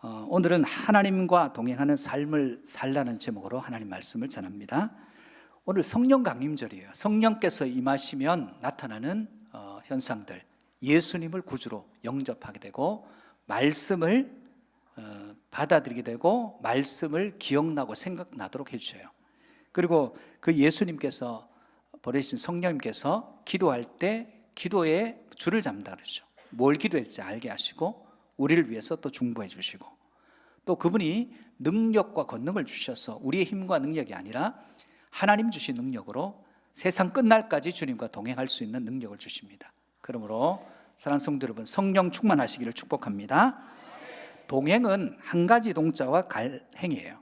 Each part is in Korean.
오늘은 하나님과 동행하는 삶을 살라는 제목으로 하나님 말씀을 전합니다. 오늘 성령 강림절이에요. 성령께서 임하시면 나타나는 현상들, 예수님을 구주로 영접하게 되고 말씀을 받아들이게 되고 말씀을 기억나고 생각나도록 해주셔요. 그리고 그 예수님께서 보내신 성령님께서 기도할 때 기도에 줄을 잡는다 그러죠. 뭘 기도했지 알게 하시고 우리를 위해서 또 중보해 주시고, 또 그분이 능력과 권능을 주셔서 우리의 힘과 능력이 아니라 하나님 주신 능력으로 세상 끝날까지 주님과 동행할 수 있는 능력을 주십니다. 그러므로 사랑하는 성도 여러분, 성령 충만하시기를 축복합니다. 동행은 한 가지 동자와 갈 행이에요.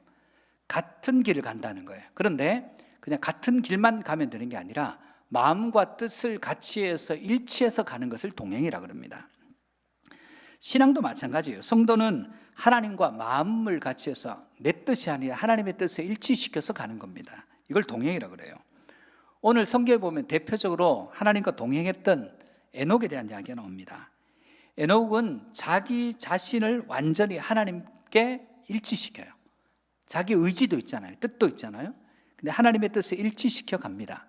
같은 길을 간다는 거예요. 그런데 그냥 같은 길만 가면 되는 게 아니라 마음과 뜻을 같이 해서 일치해서 가는 것을 동행이라고 합니다. 신앙도 마찬가지예요. 성도는 하나님과 마음을 같이 해서 내 뜻이 아니라 하나님의 뜻에 일치시켜서 가는 겁니다. 이걸 동행이라고 그래요. 오늘 성경에 보면 대표적으로 하나님과 동행했던 에녹에 대한 이야기가 나옵니다. 에녹은 자기 자신을 완전히 하나님께 일치시켜요. 자기 의지도 있잖아요. 뜻도 있잖아요. 근데 하나님의 뜻에 일치시켜 갑니다.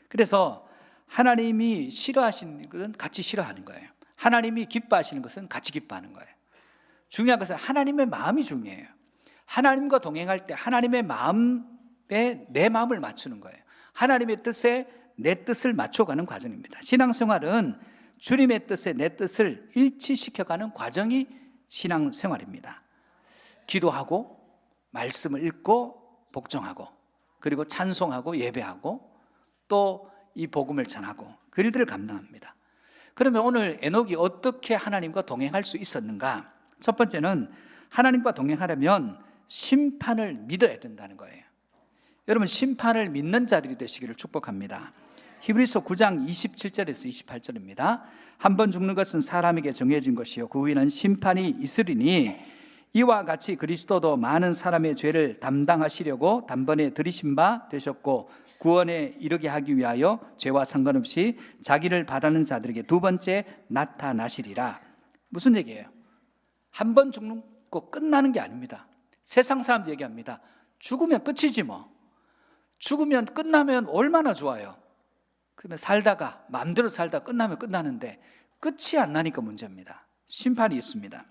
그래서 하나님이 싫어하시는 것은 같이 싫어하는 거예요. 하나님이 기뻐하시는 것은 같이 기뻐하는 거예요. 중요한 것은 하나님의 마음이 중요해요. 하나님과 동행할 때 하나님의 마음에 내 마음을 맞추는 거예요. 하나님의 뜻에 내 뜻을 맞춰가는 과정입니다. 신앙생활은 주님의 뜻에 내 뜻을 일치시켜가는 과정이 신앙생활입니다. 기도하고 말씀을 읽고 복종하고 그리고 찬송하고 예배하고 또 이 복음을 전하고 그 일들을 감당합니다. 그러면 오늘 에녹이 어떻게 하나님과 동행할 수 있었는가? 첫 번째는 하나님과 동행하려면 심판을 믿어야 된다는 거예요. 여러분, 심판을 믿는 자들이 되시기를 축복합니다. 히브리서 9장 27절에서 28절입니다. 한 번 죽는 것은 사람에게 정해진 것이요 그 후에는 심판이 있으리니 이와 같이 그리스도도 많은 사람의 죄를 담당하시려고 단번에 들이신 바 되셨고 구원에 이르게 하기 위하여 죄와 상관없이 자기를 바라는 자들에게 두 번째 나타나시리라. 무슨 얘기예요? 한 번 죽는 거 끝나는 게 아닙니다. 세상 사람들 얘기합니다. 죽으면 끝이지 뭐. 죽으면 끝나면 얼마나 좋아요. 그러면 살다가 마음대로 살다 끝나면 끝나는데 끝이 안 나니까 문제입니다. 심판이 있습니다.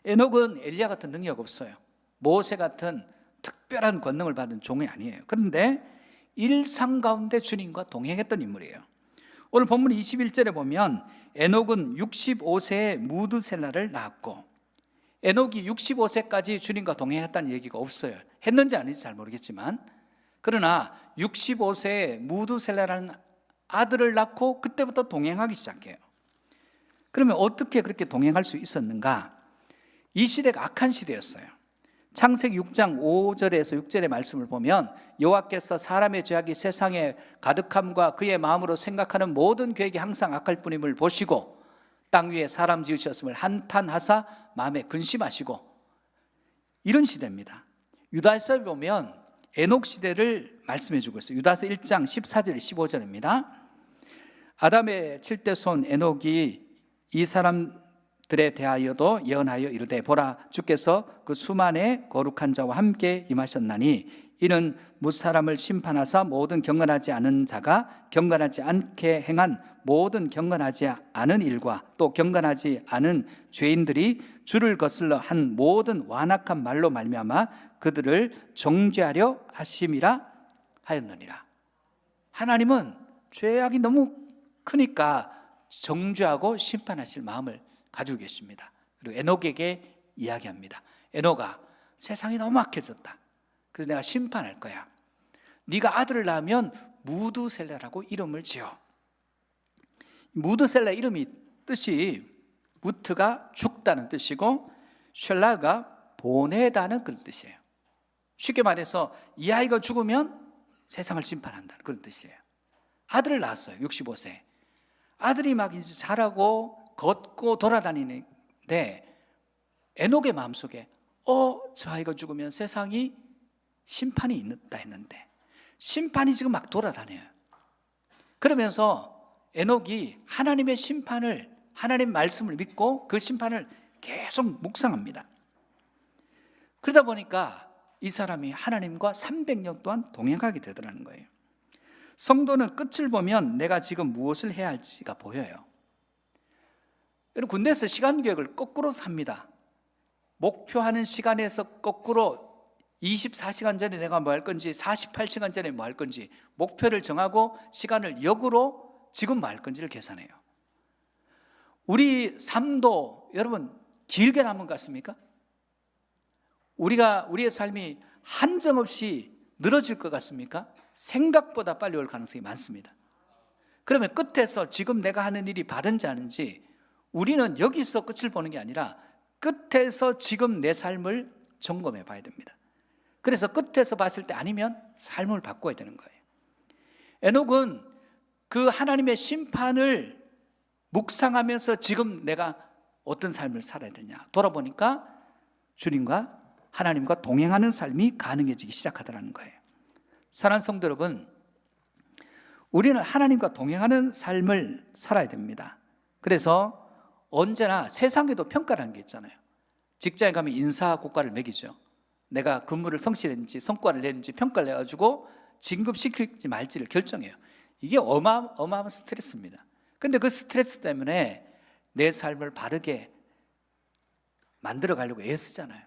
에녹은 엘리야 같은 능력 없어요. 모세 같은 특별한 권능을 받은 종이 아니에요. 그런데 일상 가운데 주님과 동행했던 인물이에요. 오늘 본문 21절에 보면 에녹은 65세에 무드셀라를 낳았고, 에녹이 65세까지 주님과 동행했다는 얘기가 없어요. 했는지 아닌지 잘 모르겠지만, 그러나 65세에 무드셀라라는 아들을 낳고 그때부터 동행하기 시작해요. 그러면 어떻게 그렇게 동행할 수 있었는가? 이 시대가 악한 시대였어요. 창세기 6장 5절에서 6절의 말씀을 보면 여호와께서 사람의 죄악이 세상에 가득함과 그의 마음으로 생각하는 모든 계획이 항상 악할 뿐임을 보시고 땅 위에 사람 지으셨음을 한탄하사 마음에 근심하시고, 이런 시대입니다. 유다서에 보면 에녹 시대를 말씀해 주고 있어요. 유다서 1장 14절 15절입니다. 아담의 7대 손 에녹이 이 사람들에 대하여도 예언하여 이르되 보라 주께서 그 수만의 거룩한 자와 함께 임하셨나니 이는 무사람을 심판하사 모든 경건하지 않은 자가 경건하지 않게 행한 모든 경건하지 않은 일과 또 경건하지 않은 죄인들이 주를 거슬러 한 모든 완악한 말로 말미암아 그들을 정죄하려 하심이라 하였느니라. 하나님은 죄악이 너무 크니까 정죄하고 심판하실 마음을 가지고 계십니다. 그리고 에녹에게 이야기합니다. 에녹아, 세상이 너무 악해졌다. 그래서 내가 심판할 거야. 네가 아들을 낳으면 무드셀라라고 이름을 지어. 무드셀라 이름이 뜻이 무트가 죽다는 뜻이고 쉘라가 보내다는 그런 뜻이에요. 쉽게 말해서 이 아이가 죽으면 세상을 심판한다는 그런 뜻이에요. 아들을 낳았어요. 65세. 아들이 막 이제 자라고 걷고 돌아다니는데 에녹의 마음속에 저 아이가 죽으면 세상이 심판이 있다 했는데 심판이 지금 막 돌아다녀요. 그러면서 에녹이 하나님의 심판을, 하나님 말씀을 믿고 그 심판을 계속 묵상합니다. 그러다 보니까 이 사람이 하나님과 300년 동안 동행하게 되더라는 거예요. 성도는 끝을 보면 내가 지금 무엇을 해야 할지가 보여요. 여러분, 군대에서 시간 계획을 거꾸로 합니다. 목표하는 시간에서 거꾸로 24시간 전에 내가 뭐 할 건지, 48시간 전에 뭐 할 건지 목표를 정하고 시간을 역으로 지금 뭐 할 건지를 계산해요. 우리 삶도 여러분 길게 남은 것 같습니까? 우리의 삶이 한정없이 늘어질 것 같습니까? 생각보다 빨리 올 가능성이 많습니다. 그러면 끝에서 지금 내가 하는 일이 바른지 아닌지 우리는 여기서 끝을 보는 게 아니라 끝에서 지금 내 삶을 점검해 봐야 됩니다. 그래서 끝에서 봤을 때 아니면 삶을 바꿔야 되는 거예요. 에녹은 그 하나님의 심판을 묵상하면서 지금 내가 어떤 삶을 살아야 되냐 돌아보니까 주님과 하나님과 동행하는 삶이 가능해지기 시작하더라는 거예요. 사랑하는 성도 여러분, 우리는 하나님과 동행하는 삶을 살아야 됩니다. 그래서 언제나 세상에도 평가라는 게 있잖아요. 직장에 가면 인사고과를 매기죠. 내가 근무를 성실했는지 성과를 냈는지 평가를 내가지고 진급시킬지 말지를 결정해요. 이게 어마어마한 스트레스입니다. 근데 그 스트레스 때문에 내 삶을 바르게 만들어 가려고 애쓰잖아요.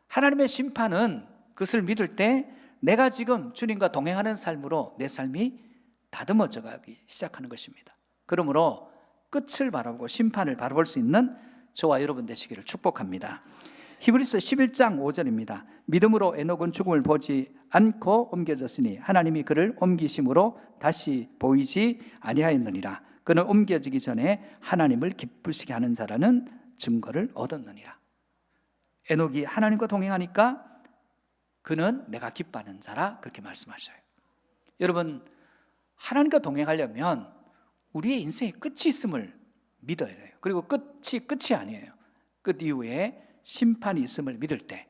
하나님의 심판은 그것을 믿을 때 내가 지금 주님과 동행하는 삶으로 내 삶이 다듬어져 가기 시작하는 것입니다. 그러므로 끝을 바라보고 심판을 바라볼 수 있는 저와 여러분 되시기를 축복합니다. 히브리서 11장 5절입니다. 믿음으로 에녹은 죽음을 보지 않고 옮겨졌으니 하나님이 그를 옮기심으로 다시 보이지 아니하였느니라. 그는 옮겨지기 전에 하나님을 기쁘시게 하는 자라는 증거를 얻었느니라. 에녹이 하나님과 동행하니까 그는 내가 기뻐하는 자라 그렇게 말씀하셔요. 여러분, 하나님과 동행하려면 우리의 인생에 끝이 있음을 믿어야 돼요. 그리고 끝이 아니에요. 끝 이후에 심판이 있음을 믿을 때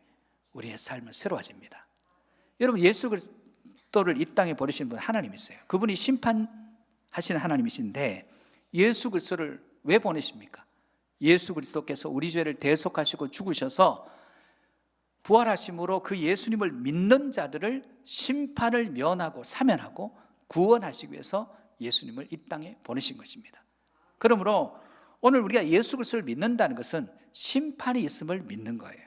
우리의 삶은 새로워집니다. 여러분, 예수 그리스도를 이 땅에 보내신 분 하나님이세요. 그분이 심판하시는 하나님이신데 예수 그리스도를 왜 보내십니까? 예수 그리스도께서 우리 죄를 대속하시고 죽으셔서 부활하심으로 그 예수님을 믿는 자들을 심판을 면하고 사면하고 구원하시기 위해서 예수님을 이 땅에 보내신 것입니다. 그러므로 오늘 우리가 예수 그리스도를 믿는다는 것은 심판이 있음을 믿는 거예요.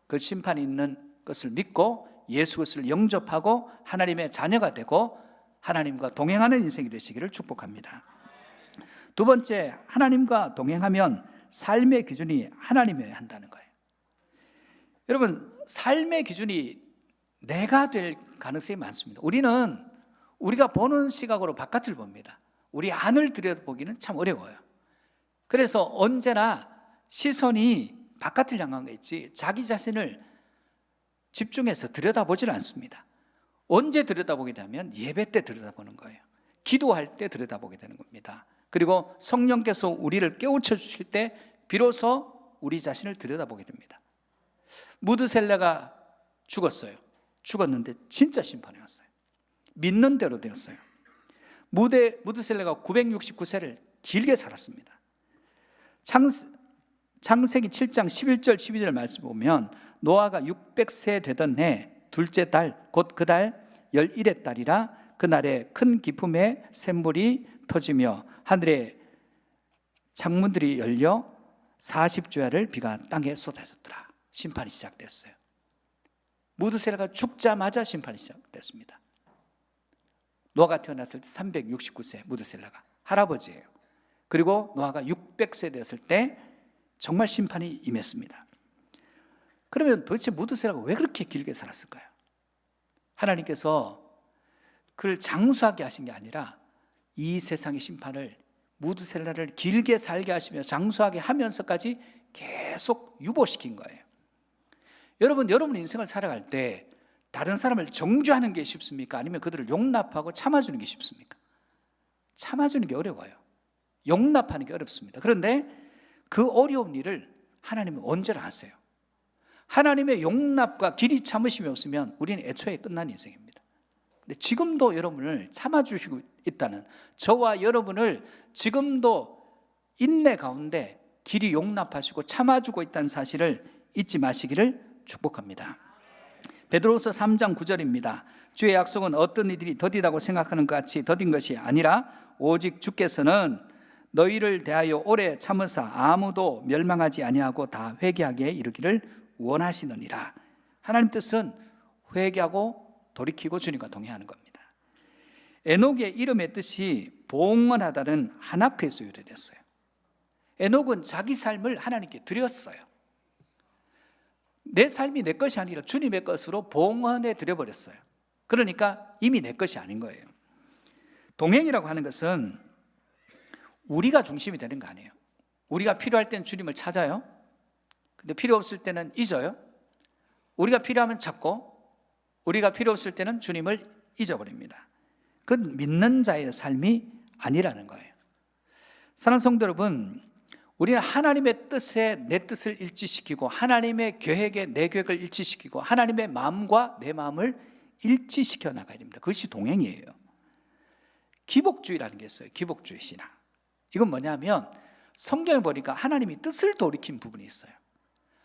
그 심판이 있는 것을 믿고 예수 그리스도를 영접하고 하나님의 자녀가 되고 하나님과 동행하는 인생이 되시기를 축복합니다. 두 번째, 하나님과 동행하면 삶의 기준이 하나님이어야 한다는 거예요. 여러분, 삶의 기준이 내가 될 가능성이 많습니다. 우리가 보는 시각으로 바깥을 봅니다. 우리 안을 들여다보기는 참 어려워요. 그래서 언제나 시선이 바깥을 향한 거 있지 자기 자신을 집중해서 들여다보질 않습니다. 언제 들여다보게 되면 예배 때 들여다보는 거예요. 기도할 때 들여다보게 되는 겁니다. 그리고 성령께서 우리를 깨우쳐 주실 때 비로소 우리 자신을 들여다보게 됩니다. 무드셀라가 죽었는데 진짜 심판이 왔어요. 믿는 대로 되었어요. 무드셀라가 969세를 길게 살았습니다. 창세기 7장 11절 12절 말씀 보면 노아가 600세 되던 해 둘째 달 곧 그 달 11의 달이라 그날에 큰 기품의 샘물이 터지며 하늘의 창문들이 열려 40주야를 비가 땅에 쏟아졌더라. 심판이 시작됐어요. 무드셀라가 죽자마자 심판이 시작됐습니다. 노아가 태어났을 때 369세 무드셀라가 할아버지예요. 그리고 노아가 600세 되었을 때 정말 심판이 임했습니다. 그러면 도대체 무드셀라가 왜 그렇게 길게 살았을까요? 하나님께서 그를 장수하게 하신 게 아니라 이 세상의 심판을 무드셀라를 길게 살게 하시며 장수하게 하면서까지 계속 유보시킨 거예요. 여러분 인생을 살아갈 때 다른 사람을 정죄하는 게 쉽습니까? 아니면 그들을 용납하고 참아주는 게 쉽습니까? 참아주는 게 어려워요. 용납하는 게 어렵습니다. 그런데 그 어려운 일을 하나님은 언제나 하세요. 하나님의 용납과 길이 참으심이 없으면 우리는 애초에 끝난 인생입니다. 근데 지금도 여러분을 참아주시고 있다는, 저와 여러분을 지금도 인내 가운데 길이 용납하시고 참아주고 있다는 사실을 잊지 마시기를 축복합니다. 베드로후서 3장 9절입니다. 주의 약속은 어떤 이들이 더디다고 생각하는 것 같이 더딘 것이 아니라 오직 주께서는 너희를 대하여 오래 참으사 아무도 멸망하지 아니하고 다 회개하게 이르기를 원하시느니라. 하나님 뜻은 회개하고 돌이키고 주님과 동행하는 겁니다. 에녹의 이름의 뜻이 봉헌하다는 하나크에서 유래됐어요. 에녹은 자기 삶을 하나님께 드렸어요. 내 삶이 내 것이 아니라 주님의 것으로 봉헌해 드려버렸어요. 그러니까 이미 내 것이 아닌 거예요. 동행이라고 하는 것은 우리가 중심이 되는 거 아니에요. 우리가 필요할 때는 주님을 찾아요. 근데 필요 없을 때는 잊어요. 우리가 필요하면 찾고 우리가 필요 없을 때는 주님을 잊어버립니다. 그건 믿는 자의 삶이 아니라는 거예요. 사랑하는 성도 여러분, 우리는 하나님의 뜻에 내 뜻을 일치시키고 하나님의 계획에 내 계획을 일치시키고 하나님의 마음과 내 마음을 일치시켜 나가야 됩니다. 그것이 동행이에요. 기복주의라는 게 있어요. 기복주의 신앙. 이건 뭐냐면 성경에 보니까 하나님이 뜻을 돌이킨 부분이 있어요.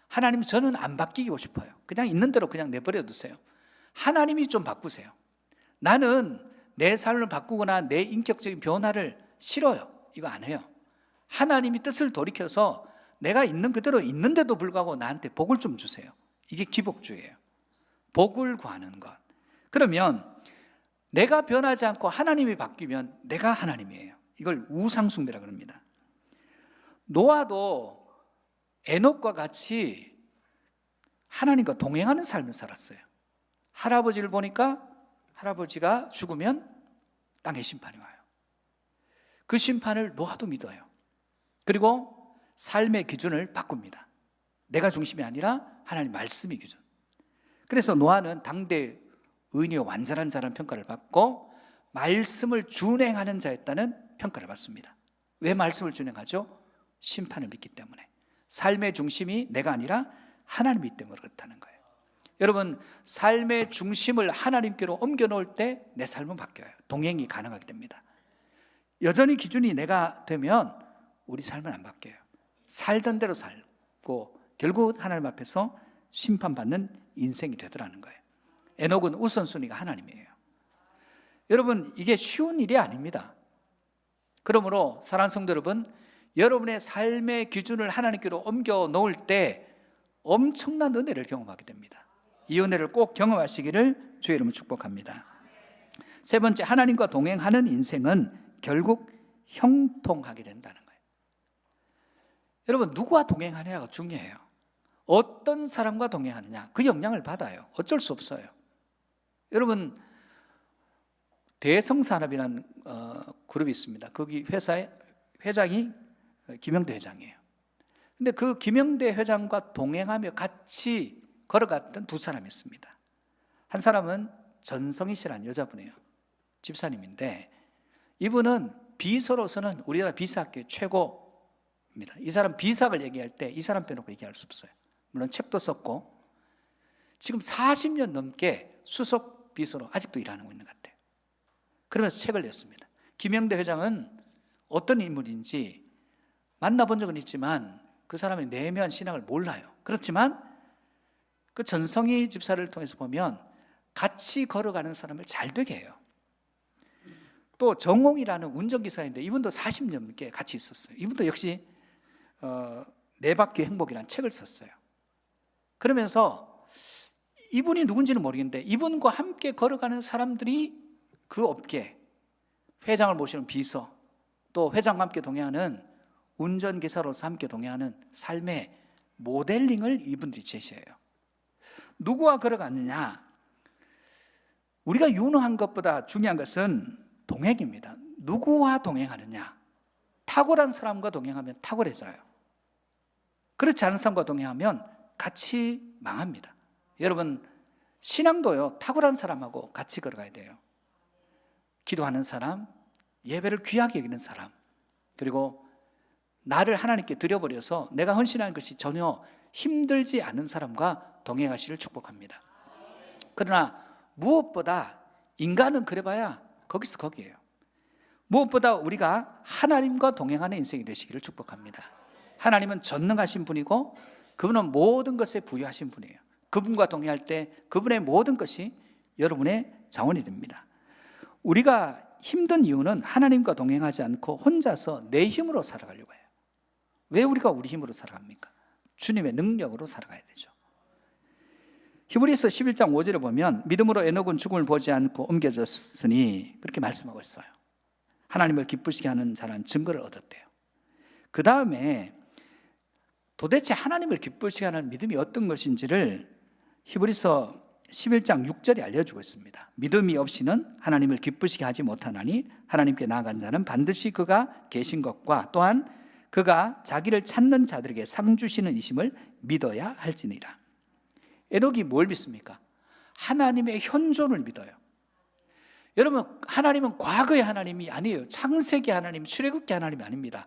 하나님, 저는 안 바뀌고 싶어요. 그냥 있는 대로 그냥 내버려 두세요. 하나님이 좀 바꾸세요. 나는 내 삶을 바꾸거나 내 인격적인 변화를 싫어요. 이거 안 해요. 하나님이 뜻을 돌이켜서 내가 있는 그대로 있는데도 불구하고 나한테 복을 좀 주세요. 이게 기복주의예요. 복을 구하는 것. 그러면 내가 변하지 않고 하나님이 바뀌면 내가 하나님이에요. 이걸 우상숭배라고 합니다. 노아도 에녹과 같이 하나님과 동행하는 삶을 살았어요. 할아버지를 보니까 할아버지가 죽으면 땅에 심판이 와요. 그 심판을 노아도 믿어요. 그리고 삶의 기준을 바꿉니다. 내가 중심이 아니라 하나님 말씀이 기준. 그래서 노아는 당대 의인이요 완전한 자라는 평가를 받고 말씀을 준행하는 자였다는 평가를 받습니다. 왜 말씀을 준행하죠? 심판을 믿기 때문에. 삶의 중심이 내가 아니라 하나님이기 때문에 그렇다는 거예요. 여러분, 삶의 중심을 하나님께로 옮겨놓을 때 내 삶은 바뀌어요. 동행이 가능하게 됩니다. 여전히 기준이 내가 되면 우리 삶은 안 바뀌어요. 살던 대로 살고 결국 하나님 앞에서 심판받는 인생이 되더라는 거예요. 에녹은 우선순위가 하나님이에요. 여러분, 이게 쉬운 일이 아닙니다. 그러므로 사랑하는 성도 여러분, 여러분의 삶의 기준을 하나님께로 옮겨 놓을 때 엄청난 은혜를 경험하게 됩니다. 이 은혜를 꼭 경험하시기를 주의 이름으로 축복합니다. 세 번째, 하나님과 동행하는 인생은 결국 형통하게 된다는 거예요. 여러분, 누구와 동행하느냐가 중요해요. 어떤 사람과 동행하느냐, 그 영향을 받아요. 어쩔 수 없어요. 여러분, 대성산업이라는 그룹이 있습니다. 거기 회사의 회장이 김영대 회장이에요. 근데 그 김영대 회장과 동행하며 같이 걸어갔던 두 사람이 있습니다. 한 사람은 전성희 씨라는 여자분이에요. 집사님인데 이분은 비서로서는 우리나라 비서학계 최고입니다. 이 사람 비서학을 얘기할 때 이 사람 빼놓고 얘기할 수 없어요. 물론 책도 썼고 지금 40년 넘게 수석 비서로 아직도 일하고 있는 것 같아요. 그러면서 책을 냈습니다. 김영대 회장은 어떤 인물인지 만나본 적은 있지만 그 사람의 내면 신앙을 몰라요. 그렇지만 그 전성희 집사를 통해서 보면 같이 걸어가는 사람을 잘 되게 해요. 또 정홍이라는 운전기사인데 이분도 40년 넘게 같이 있었어요. 이분도 역시 네 바퀴 행복이라는 책을 썼어요. 그러면서 이분이 누군지는 모르겠는데 이분과 함께 걸어가는 사람들이 그 업계, 회장을 모시는 비서, 또 회장과 함께 동행하는 운전기사로서 함께 동행하는 삶의 모델링을 이분들이 제시해요. 누구와 걸어가느냐? 우리가 유능한 것보다 중요한 것은 동행입니다. 누구와 동행하느냐? 탁월한 사람과 동행하면 탁월해져요. 그렇지 않은 사람과 동행하면 같이 망합니다. 여러분, 신앙도요, 탁월한 사람하고 같이 걸어가야 돼요. 기도하는 사람, 예배를 귀하게 여기는 사람, 그리고 나를 하나님께 드려버려서 내가 헌신하는 것이 전혀 힘들지 않은 사람과 동행하시를 축복합니다. 그러나 무엇보다 인간은 그래봐야 거기서 거기에요. 무엇보다 우리가 하나님과 동행하는 인생이 되시기를 축복합니다. 하나님은 전능하신 분이고 그분은 모든 것에 부유하신 분이에요. 그분과 동행할 때 그분의 모든 것이 여러분의 자원이 됩니다. 우리가 힘든 이유는 하나님과 동행하지 않고 혼자서 내 힘으로 살아가려고 해요. 왜 우리가 우리 힘으로 살아갑니까? 주님의 능력으로 살아가야 되죠. 히브리서 11장 5절에 보면 믿음으로 에녹은 죽음을 보지 않고 옮겨졌으니 그렇게 말씀하고 있어요. 하나님을 기쁘시게 하는 자는 증거를 얻었대요. 그 다음에 도대체 하나님을 기쁘시게 하는 믿음이 어떤 것인지를 히브리서 11장 6절이 알려주고 있습니다. 믿음이 없이는 하나님을 기쁘시게 하지 못하나니 하나님께 나아간 자는 반드시 그가 계신 것과 또한 그가 자기를 찾는 자들에게 상 주시는 이심을 믿어야 할지니라. 에녹이 뭘 믿습니까? 하나님의 현존을 믿어요. 여러분, 하나님은 과거의 하나님이 아니에요. 창세기 하나님, 출애굽기 하나님이 아닙니다.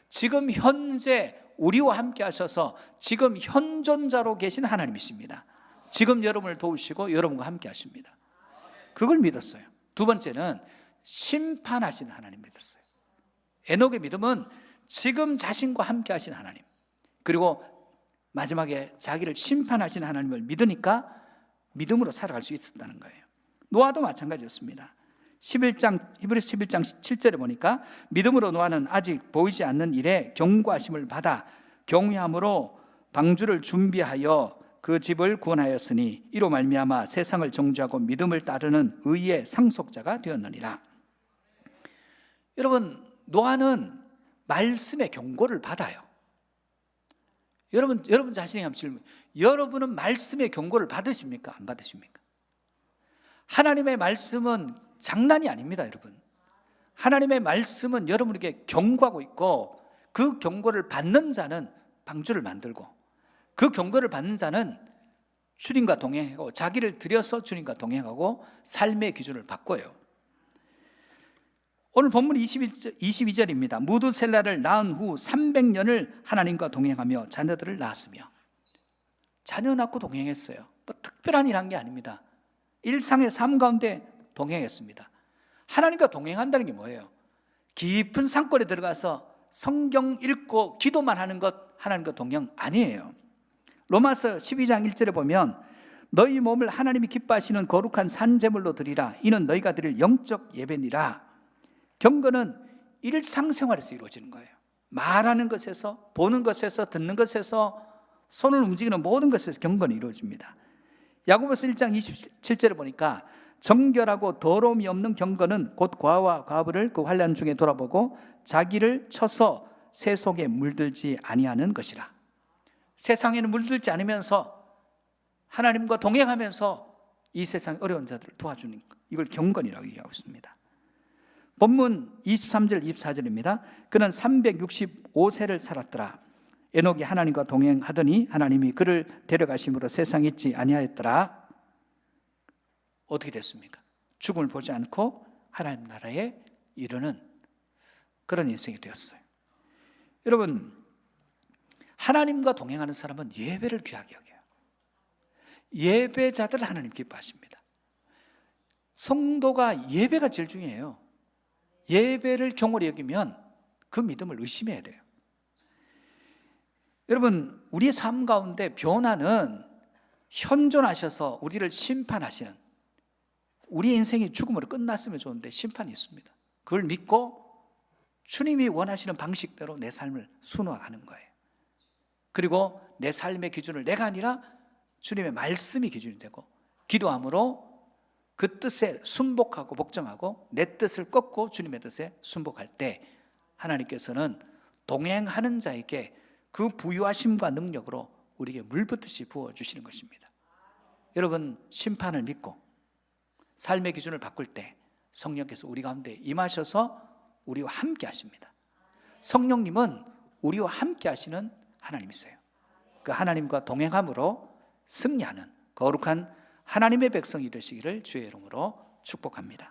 지금 현재 우리와 함께 하셔서 지금 현존자로 계신 하나님이십니다. 지금 여러분을 도우시고 여러분과 함께 하십니다. 그걸 믿었어요. 두 번째는 심판하시는 하나님 믿었어요. 에녹의 믿음은 지금 자신과 함께 하신 하나님, 그리고 마지막에 자기를 심판하시는 하나님을 믿으니까 믿음으로 살아갈 수 있었다는 거예요. 노아도 마찬가지였습니다. 히브리서 11장 7절에 보니까 믿음으로 노아는 아직 보이지 않는 일에 경고하심을 받아 경외함으로 방주를 준비하여 그 집을 구원하였으니 이로 말미암아 세상을 정죄하고 믿음을 따르는 의의 상속자가 되었느니라. 여러분, 노아는 말씀의 경고를 받아요. 여러분 자신에게 한번 질문, 여러분은 말씀의 경고를 받으십니까? 안 받으십니까? 하나님의 말씀은 장난이 아닙니다, 여러분. 하나님의 말씀은 여러분에게 경고하고 있고, 그 경고를 받는 자는 방주를 만들고, 그 경고를 받는 자는 주님과 동행하고 자기를 들여서 주님과 동행하고 삶의 기준을 바꿔요. 오늘 본문 22절입니다. 무두셀라를 낳은 후 300년을 하나님과 동행하며 자녀들을 낳았으며. 자녀 낳고 동행했어요. 뭐 특별한 일 한 게 아닙니다. 일상의 삶 가운데 동행했습니다. 하나님과 동행한다는 게 뭐예요? 깊은 산골에 들어가서 성경 읽고 기도만 하는 것, 하나님과 동행 아니에요. 로마서 12장 1절에 보면 너희 몸을 하나님이 기뻐하시는 거룩한 산제물로 드리라. 이는 너희가 드릴 영적 예배니라. 경건은 일상생활에서 이루어지는 거예요. 말하는 것에서, 보는 것에서, 듣는 것에서, 손을 움직이는 모든 것에서 경건이 이루어집니다. 야고보서 1장 27절에 보니까 정결하고 더러움이 없는 경건은 곧 과와 과부를 그 환난 중에 돌아보고 자기를 쳐서 세 속에 물들지 아니하는 것이라. 세상에는 물들지 않으면서 하나님과 동행하면서 이 세상의 어려운 자들을 도와주는 것, 이걸 경건이라고 얘기하고 있습니다. 본문 23절 24절입니다. 그는 365세를 살았더라. 에녹이 하나님과 동행하더니 하나님이 그를 데려가심으로 세상에 있지 아니하였더라. 어떻게 됐습니까? 죽음을 보지 않고 하나님 나라에 이르는 그런 인생이 되었어요. 여러분, 하나님과 동행하는 사람은 예배를 귀하게 여겨요. 예배자들 하나님 기뻐하십니다. 성도가 예배가 제일 중요해요. 예배를 경홀히 여기면 그 믿음을 의심해야 돼요. 여러분, 우리의 삶 가운데 변화는 현존하셔서 우리를 심판하시는, 우리 인생이 죽음으로 끝났으면 좋은데 심판이 있습니다. 그걸 믿고 주님이 원하시는 방식대로 내 삶을 순화하는 거예요. 그리고 내 삶의 기준을 내가 아니라 주님의 말씀이 기준이 되고, 기도함으로 그 뜻에 순복하고 복종하고 내 뜻을 꺾고 주님의 뜻에 순복할 때 하나님께서는 동행하는 자에게 그 부유하심과 능력으로 우리에게 물붓듯이 부어주시는 것입니다. 여러분, 심판을 믿고 삶의 기준을 바꿀 때 성령께서 우리 가운데 임하셔서 우리와 함께 하십니다. 성령님은 우리와 함께 하시는 하나님이세요. 그 하나님과 동행함으로 승리하는 거룩한 하나님의 백성이 되시기를 주의 이름으로 축복합니다.